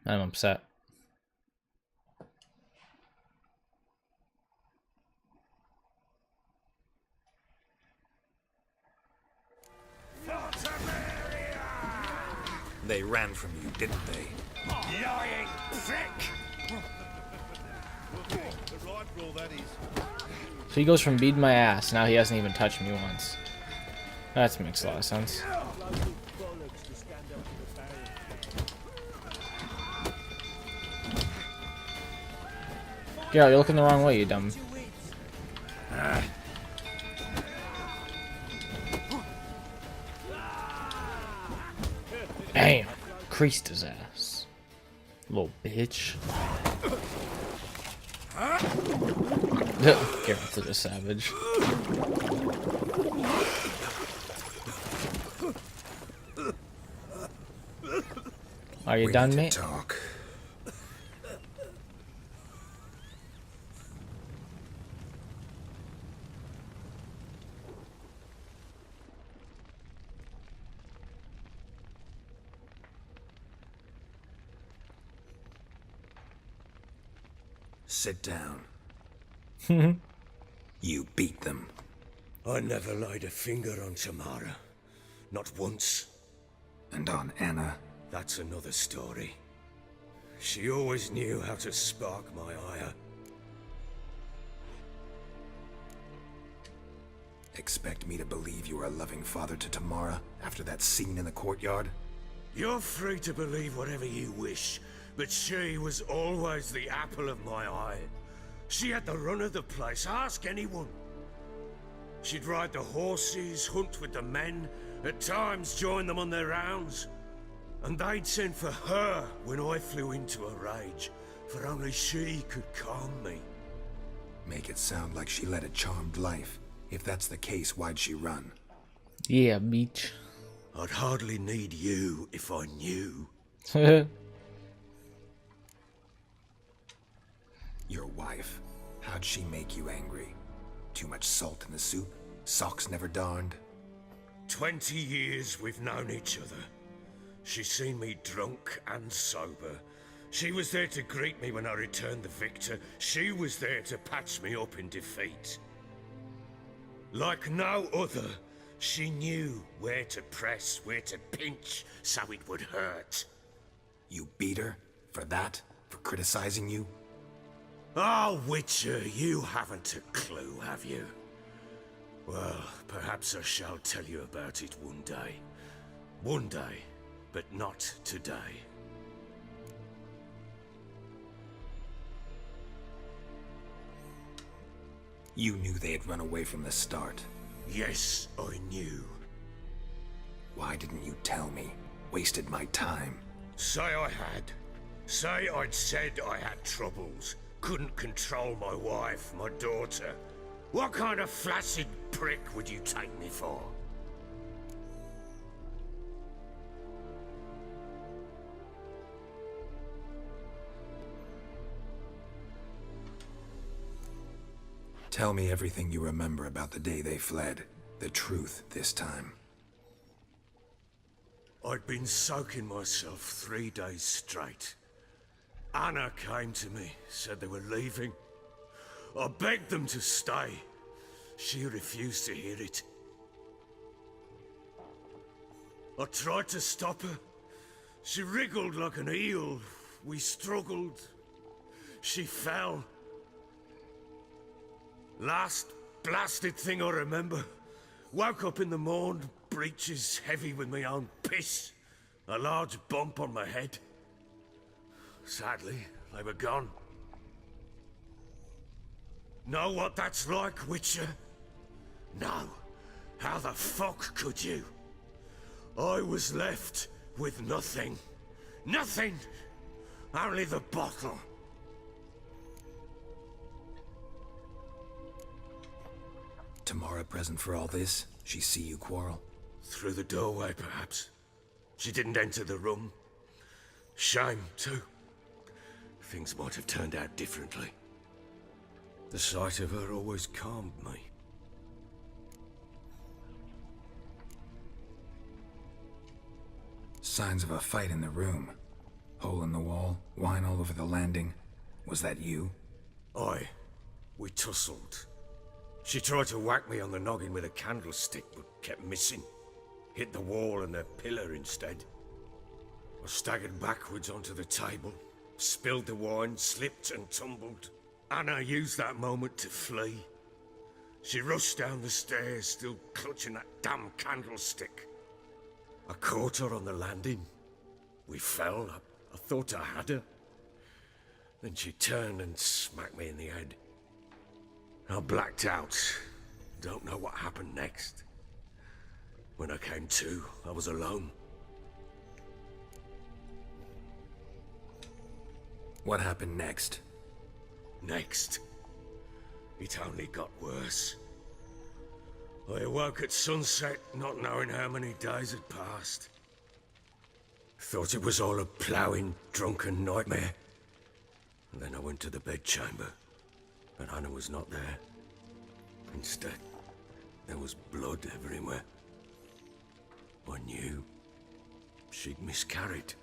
I'm upset. They ran from you, didn't they? Lying prick! So he goes from beating my ass, now he hasn't even touched me once. That makes a lot of sense. Geralt, you're looking the wrong way, you dumb. Damn! Creased his ass. Little bitch. Geralt is a savage. Are you done, mate? Talk. Sit down. You beat them. I never laid a finger on Tamara. Not once. And on Anna. That's another story. She always knew how to spark my ire. Expect me to believe you were a loving father to Tamara after that scene in the courtyard? You're free to believe whatever you wish, but she was always the apple of my eye. She had the run of the place, ask anyone. She'd ride the horses, hunt with the men, at times join them on their rounds. And they'd send for her when I flew into a rage, for only she could calm me. Make it sound like she led a charmed life. If that's the case, why'd she run? Yeah, beach. I'd hardly need you if I knew. Your wife. How'd she make you angry? Too much salt in the soup? Socks never darned? 20 years we've known each other. She's seen me drunk and sober. She was there to greet me when I returned the victor. She was there to patch me up in defeat. Like no other, she knew where to press, where to pinch, so it would hurt. You beat her? For that? For criticizing you? Oh, Witcher, you haven't a clue, have you? Well, perhaps I shall tell you about it one day. One day, but not today. You knew they had run away from the start. Yes, I knew. Why didn't you tell me? Wasted my time. Say I had. Say I'd said I had troubles. Couldn't control my wife, my daughter. What kind of flaccid prick would you take me for? Tell me everything you remember about the day they fled. The truth this time. I'd been soaking myself 3 days straight. Anna came to me, said they were leaving. I begged them to stay. She refused to hear it. I tried to stop her. She wriggled like an eel. We struggled. She fell. Last blasted thing I remember. Woke up in the morn, breeches heavy with my own piss. A large bump on my head. Sadly, they were gone. Know what that's like, Witcher? No. How the fuck could you? I was left with nothing. Nothing! Only the bottle. Tamara present for all this? She see you quarrel? Through the doorway, perhaps. She didn't enter the room. Shame, too. Things might have turned out differently. The sight of her always calmed me. Signs of a fight in the room. Hole in the wall, wine all over the landing. Was that you? Aye. We tussled. She tried to whack me on the noggin with a candlestick, but kept missing. Hit the wall and a pillar instead. I staggered backwards onto the table, spilled the wine, slipped and tumbled. Anna used that moment to flee. She rushed down the stairs, still clutching that damn candlestick. I caught her on the landing. We fell. I thought I had her. Then she turned and smacked me in the head. I blacked out. Don't know what happened next. When I came to, I was alone. What happened next? Next, it only got worse. I awoke at sunset, not knowing how many days had passed. Thought it was all a ploughing, drunken nightmare. And then I went to the bedchamber, but Anna was not there. Instead, there was blood everywhere. I knew she'd miscarried.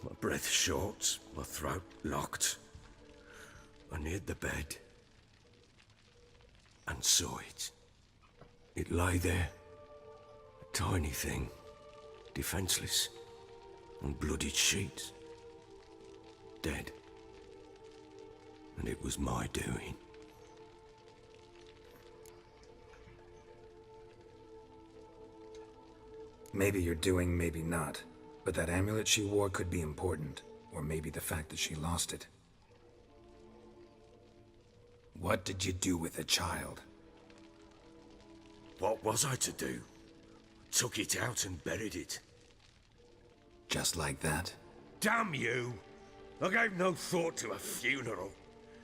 My breath short, my throat locked. I neared the bed and saw it. It lay there, a tiny thing, defenseless, on bloodied sheets, dead. And it was my doing. Maybe you're doing, maybe not. But that amulet she wore could be important. Or maybe the fact that she lost it. What did you do with the child? What was I to do? Took it out and buried it. Just like that? Damn you! I gave no thought to a funeral.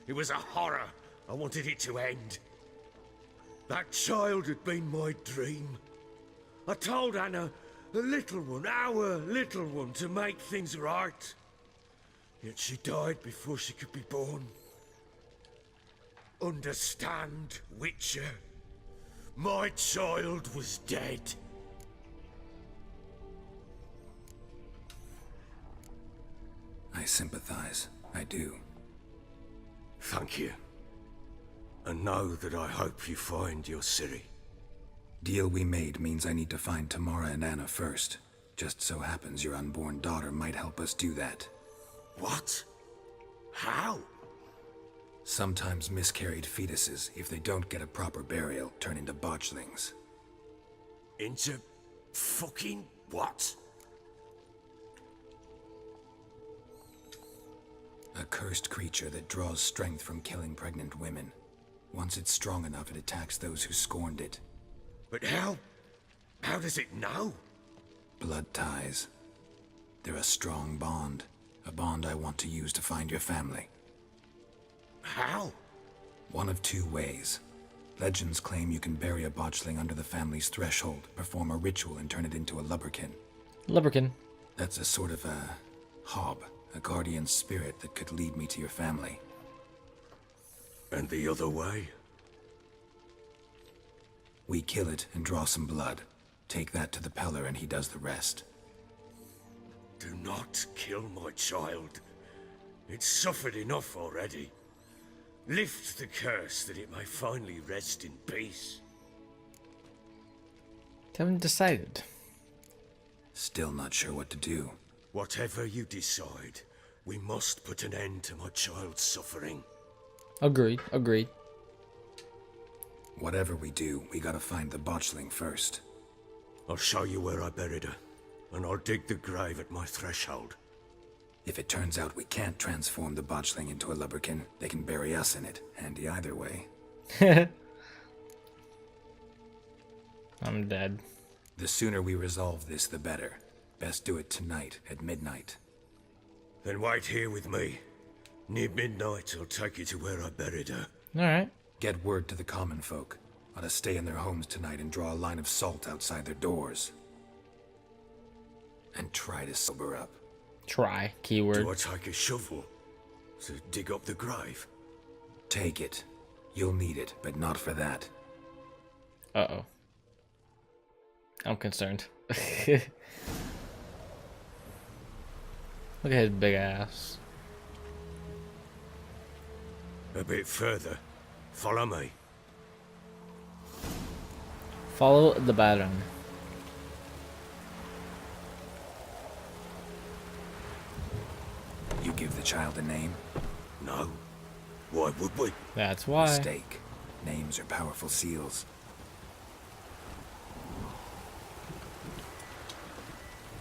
It was a horror. I wanted it to end. That child had been my dream. I told Anna, the little one, our little one, to make things right. Yet she died before she could be born. Understand, Witcher? My child was dead. I sympathize. I do. Thank you. And know that I hope you find your Ciri. Deal we made means I need to find Tamara and Anna first. Just so happens your unborn daughter might help us do that. What? How? Sometimes miscarried fetuses, if they don't get a proper burial, turn into botchlings. Into fucking what? A cursed creature that draws strength from killing pregnant women. Once it's strong enough, it attacks those who scorned it. But how? How does it know? Blood ties. They're a strong bond. A bond I want to use to find your family. How? One of two ways. Legends claim you can bury a botchling under the family's threshold, perform a ritual, and turn it into a lubberkin. Lubberkin. That's a sort of a hob, a guardian spirit that could lead me to your family. And the other way? We kill it and draw some blood. Take that to the Peller and he does the rest. Do not kill my child. It's suffered enough already. Lift the curse that it may finally rest in peace. Haven't decided. Still not sure what to do. Whatever you decide, we must put an end to my child's suffering. Agreed. Agreed. Whatever we do, we gotta find the botchling first. I'll show you where I buried her, and I'll dig the grave at my threshold. If it turns out we can't transform the botchling into a lubberkin, they can bury us in it. Handy either way. I'm dead. The sooner we resolve this, the better. Best do it tonight, at midnight. Then wait here with me. Near midnight, I'll take you to where I buried her. Alright. Get word to the common folk. Ought to stay in their homes tonight and draw a line of salt outside their doors. And try to sober up. Try. Keyword. Do I take a shovel to dig up the grave? Take it. You'll need it, but not for that. Uh-oh. I'm concerned. Look at his big ass. A bit further. Follow me. Follow the Baron. You give the child a name? No. Why would we? That's why. Mistake. Names are powerful seals.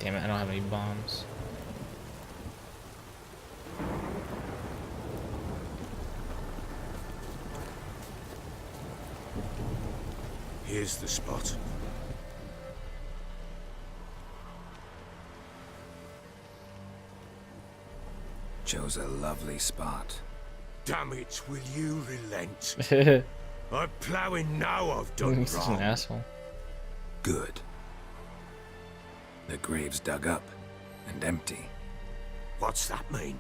Damn it, I don't have any bombs. Here's the spot. Chose a lovely spot. Damn it, will you relent? I'm ploughing now I've done He's such an wrong. asshole. Good. The grave's dug up and empty. What's that mean?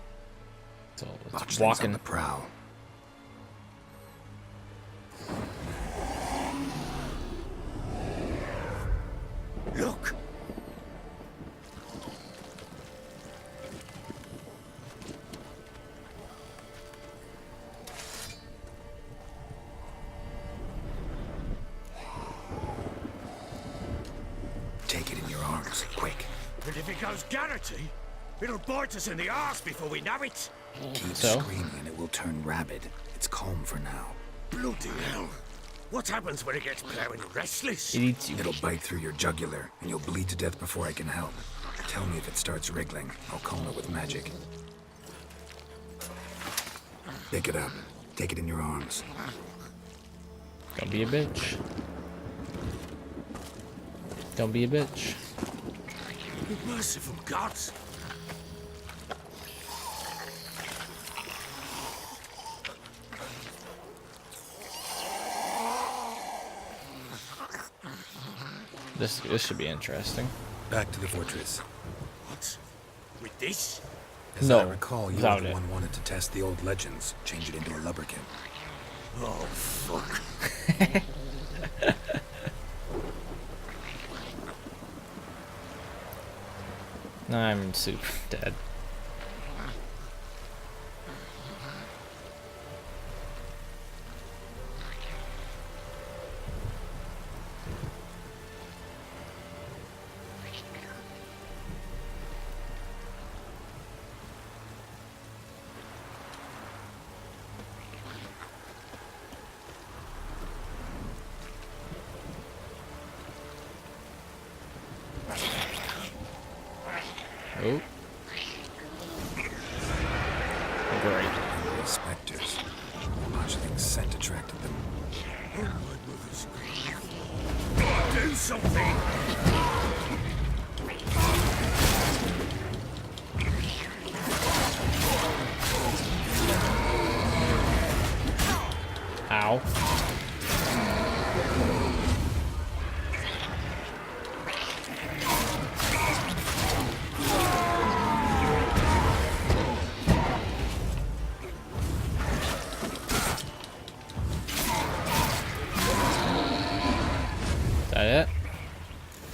So it's Botchling's on walking. the prowl. Look! Take it in your arms, quick. And if it goes Garrity, it'll bite us in the arse before we know it. Keep So? screaming and it will turn rabid. It's calm for now. Bloody hell. What happens when it gets ploughing restless? It eats you. It'll bite through your jugular, and you'll bleed to death before I can help. Tell me if it starts wriggling. I'll calm it with magic. Pick it up. Take it in your arms. Don't be a bitch. Don't be a bitch. Merciful gods. This should be interesting. Back to the fortress. What? With this? As No, I recall, you were without the it. one wanted to test the old legends, change it into a lubricant. Oh, fuck. I'm super dead. Oh. Great. Hungry specters. Botchling's scent attracted them. Oh, my mother's grave. Do something! Ow. Is that it?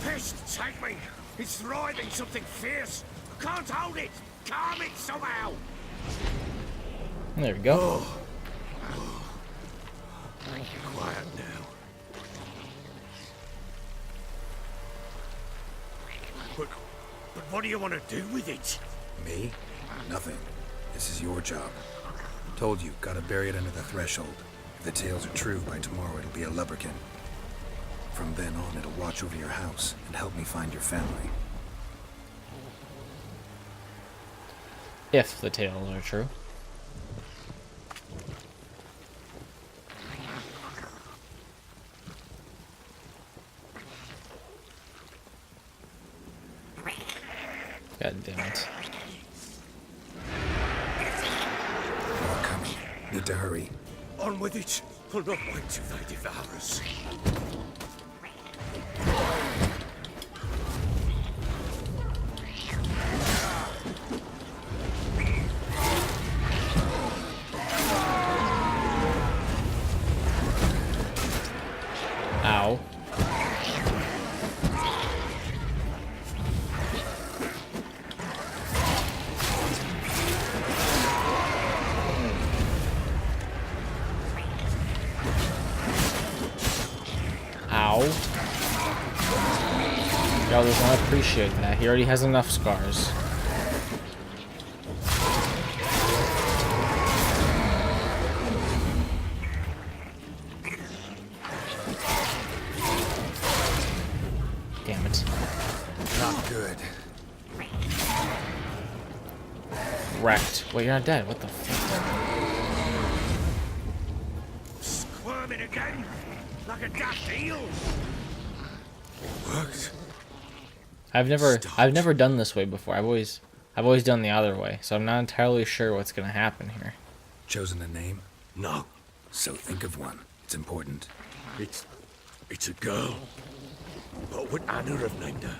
Pest, take me! It's writhing something fierce! I can't hold it! Calm it somehow! There we go. Quiet now. But what do you want to do with it? Me? Nothing. This is your job. Told you, gotta bury it under the threshold. If the tales are true, by tomorrow it'll be a lubricant. From then on, it'll watch over your house and help me find your family. If the tales are true. God damn it. More coming. Need to hurry. On with it! I'll not wait till they devour us. Ow. Charles does not appreciate that. He already has enough scars. Damn it. Not good. Wrecked. Wait, you're not dead. What the fuck? Squirming again, like a daft eel. Worked. I've never done this way before. I've always done the other way, so I'm not entirely sure what's gonna happen here. Chosen a name? No, So think of one. It's important. it's a girl. What would Anna have named her?